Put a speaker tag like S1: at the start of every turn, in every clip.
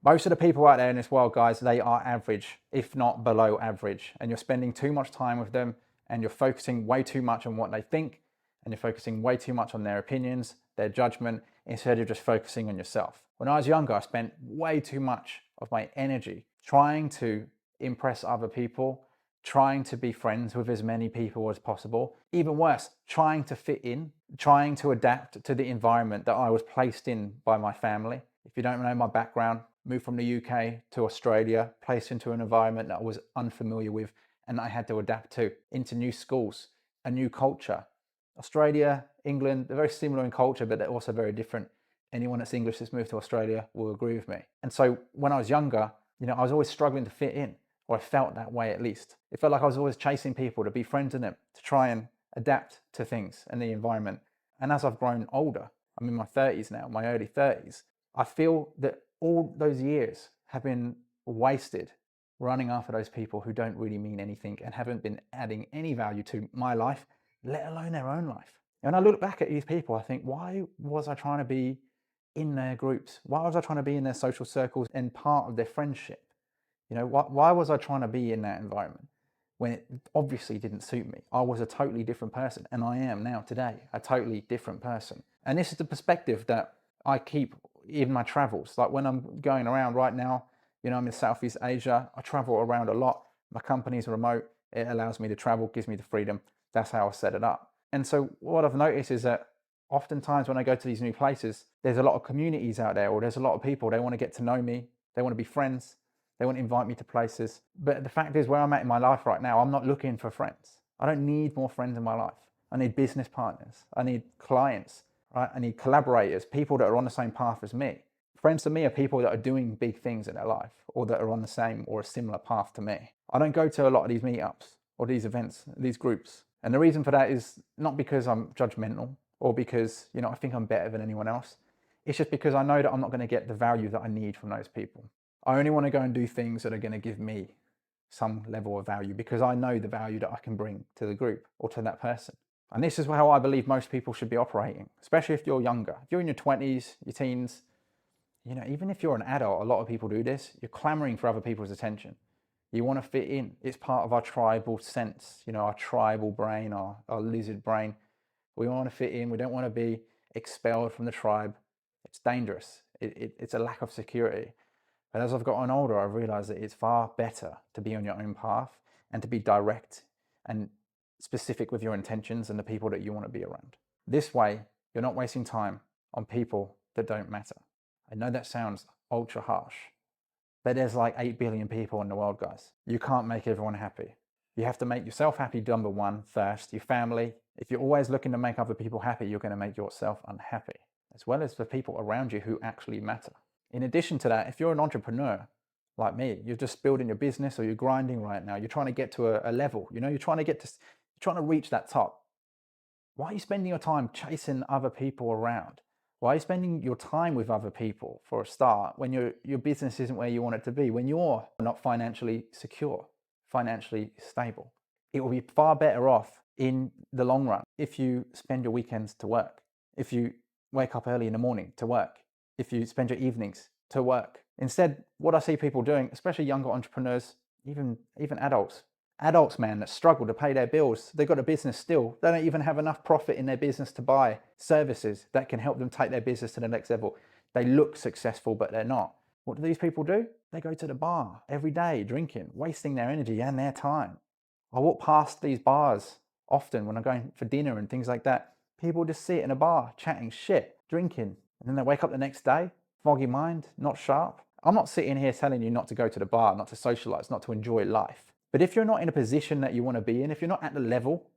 S1: Most of the people out there in this world, guys, they are average, if not below average. And you're spending too much time with them and you're focusing way too much on what they think and you're focusing way too much on their opinions, their judgment, instead of just focusing on yourself. When I was younger, I spent way too much of my energy trying to impress other people, trying to be friends with as many people as possible. Even worse, trying to fit in, trying to adapt to the environment that I was placed in by my family. If you don't know my background, moved from the UK to Australia, placed into an environment that I was unfamiliar with and I had to adapt to, into new schools, a new culture. Australia, England, they're very similar in culture, but they're also very different. Anyone that's English that's moved to Australia will agree with me. And so when I was younger, I was always struggling to fit in, or I felt that way at least. It felt like I was always chasing people to be friends with them, to try and adapt to things and the environment. And as I've grown older, I'm in my 30s now, my early 30s, I feel that all those years have been wasted running after those people who don't really mean anything and haven't been adding any value to my life, let alone their own life. And I look back at these people, I think, why was I trying to be in their groups? Why was I trying to be in their social circles and part of their friendship? Why was I trying to be in that environment when it obviously didn't suit me? I was a totally different person, and I am now today a totally different person. And this is the perspective that I keep in my travels. Like when I'm going around right now, I'm in Southeast Asia, I travel around a lot. My company's remote, it allows me to travel, gives me the freedom. That's how I set it up. And so what I've noticed is that oftentimes when I go to these new places, there's a lot of communities out there, or there's a lot of people, they want to get to know me, they want to be friends, they want to invite me to places. But the fact is, where I'm at in my life right now, I'm not looking for friends. I don't need more friends in my life. I need business partners. I need clients, right? I need collaborators, people that are on the same path as me. Friends to me are people that are doing big things in their life, or that are on the same or a similar path to me. I don't go to a lot of these meetups or these events, these groups. And the reason for that is not because I'm judgmental or because, I think I'm better than anyone else. It's just because I know that I'm not going to get the value that I need from those people. I only want to go and do things that are going to give me some level of value because I know the value that I can bring to the group or to that person. And this is how I believe most people should be operating, especially if you're younger. If you're in your 20s, your teens, even if you're an adult, a lot of people do this. You're clamoring for other people's attention. You want to fit in. It's part of our tribal sense, our tribal brain, our lizard brain. We want to fit in. We don't want to be expelled from the tribe. It's dangerous. It's a lack of security. But as I've gotten older, I've realized that it's far better to be on your own path and to be direct and specific with your intentions and the people that you want to be around. This way, you're not wasting time on people that don't matter. I know that sounds ultra harsh, but there's like 8 billion people in the world, guys. You can't make everyone happy. You have to make yourself happy, number one, first, your family. If you're always looking to make other people happy, you're going to make yourself unhappy, as well as the people around you who actually matter. In addition to that, if you're an entrepreneur like me, you're just building your business or you're grinding right now, you're trying to get to a level, you're trying to reach that top. Why are you spending your time chasing other people around? Why are you spending your time with other people for a start when your business isn't where you want it to be, when you're not financially secure, financially stable? It will be far better off in the long run if you spend your weekends to work, if you wake up early in the morning to work, if you spend your evenings to work. Instead, what I see people doing, especially younger entrepreneurs, even adults, man, that struggle to pay their bills. They've got a business still. They don't even have enough profit in their business to buy services that can help them take their business to the next level. They look successful, but they're not. What do these people do? They go to the bar every day, drinking, wasting their energy and their time. I walk past these bars often when I'm going for dinner and things like that. People just sit in a bar, chatting shit, drinking, and then they wake up the next day, foggy mind, not sharp. I'm not sitting here telling you not to go to the bar, not to socialize, not to enjoy life. But if you're not in a position that you want to be in, if you're not at the level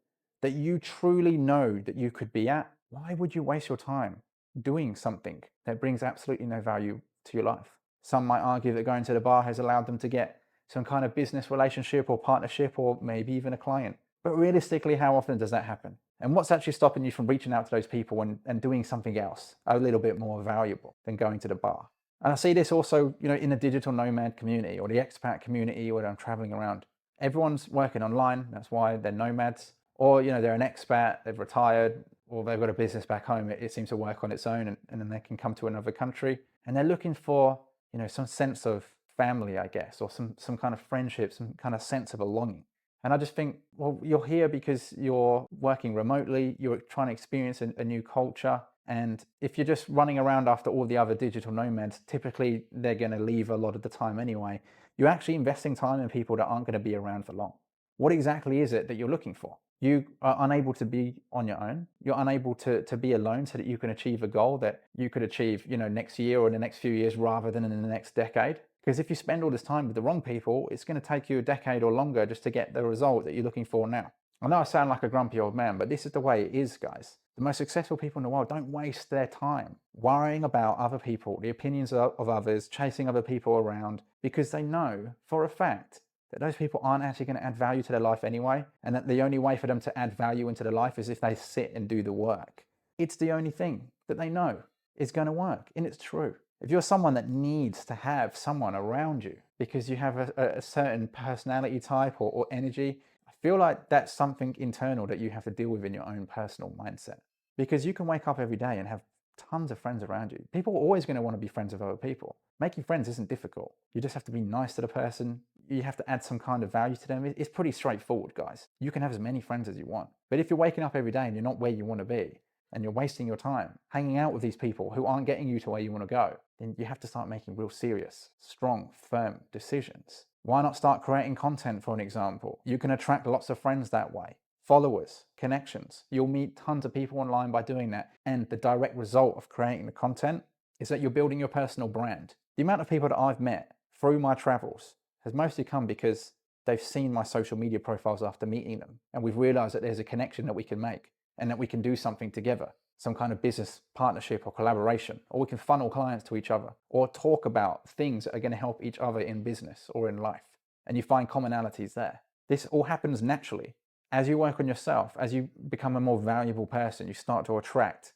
S1: that you truly know that you could be at, why would you waste your time doing something that brings absolutely no value to your life? Some might argue that going to the bar has allowed them to get some kind of business relationship or partnership or maybe even a client. But realistically, how often does that happen? And what's actually stopping you from reaching out to those people and doing something else a little bit more valuable than going to the bar? And I see this also, in the digital nomad community or the expat community where I'm traveling around. Everyone's working online. That's why they're nomads. Or, they're an expat, they've retired, or they've got a business back home. It seems to work on its own and then they can come to another country. And they're looking for some sense of family, I guess, or some kind of friendship, some kind of sense of belonging. And I just think, well, you're here because you're working remotely, you're trying to experience a new culture. And if you're just running around after all the other digital nomads, typically they're going to leave a lot of the time anyway. You're actually investing time in people that aren't going to be around for long. What exactly is it that you're looking for? You are unable to be on your own. You're unable to be alone so that you can achieve a goal that you could achieve, next year or in the next few years rather than in the next decade. Because if you spend all this time with the wrong people, it's going to take you a decade or longer just to get the result that you're looking for now. I know I sound like a grumpy old man, but this is the way it is, guys. The most successful people in the world don't waste their time worrying about other people, the opinions of others, chasing other people around, because they know for a fact that those people aren't actually going to add value to their life anyway, and that the only way for them to add value into their life is if they sit and do the work. It's the only thing that they know is going to work, and it's true. If you're someone that needs to have someone around you because you have a certain personality type or energy, I feel like that's something internal that you have to deal with in your own personal mindset. Because you can wake up every day and have tons of friends around you. People are always going to want to be friends with other people. Making friends isn't difficult. You just have to be nice to the person. You have to add some kind of value to them. It's pretty straightforward, guys. You can have as many friends as you want. But if you're waking up every day and you're not where you want to be, and you're wasting your time hanging out with these people who aren't getting you to where you want to go, then you have to start making real serious, strong, firm decisions. Why not start creating content, for an example? You can attract lots of friends that way. Followers, connections. You'll meet tons of people online by doing that. And the direct result of creating the content is that you're building your personal brand. The amount of people that I've met through my travels has mostly come because they've seen my social media profiles after meeting them. And we've realized that there's a connection that we can make and that we can do something together, some kind of business partnership or collaboration, or we can funnel clients to each other, or talk about things that are going to help each other in business or in life. And you find commonalities there. This all happens naturally. As you work on yourself, as you become a more valuable person, you start to attract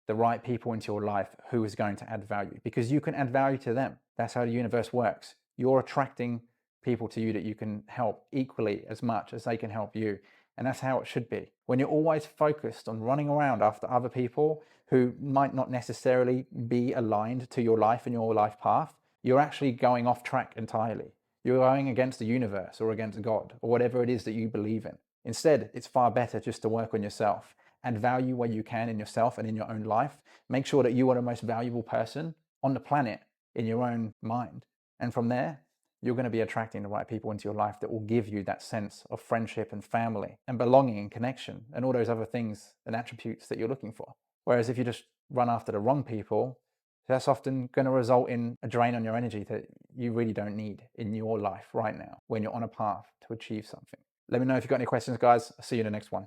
S1: the right people into your life who is going to add value, because you can add value to them. That's how the universe works. You're attracting people to you that you can help equally as much as they can help you. And that's how it should be. When you're always focused on running around after other people who might not necessarily be aligned to your life and your life path, you're actually going off track entirely. You're going against the universe or against God or whatever it is that you believe in. Instead, it's far better just to work on yourself, add value where you can in yourself and in your own life. Make sure that you are the most valuable person on the planet in your own mind. And from there, you're going to be attracting the right people into your life that will give you that sense of friendship and family and belonging and connection and all those other things and attributes that you're looking for. Whereas if you just run after the wrong people, that's often going to result in a drain on your energy that you really don't need in your life right now when you're on a path to achieve something. Let me know if you've got any questions, guys. I'll see you in the next one.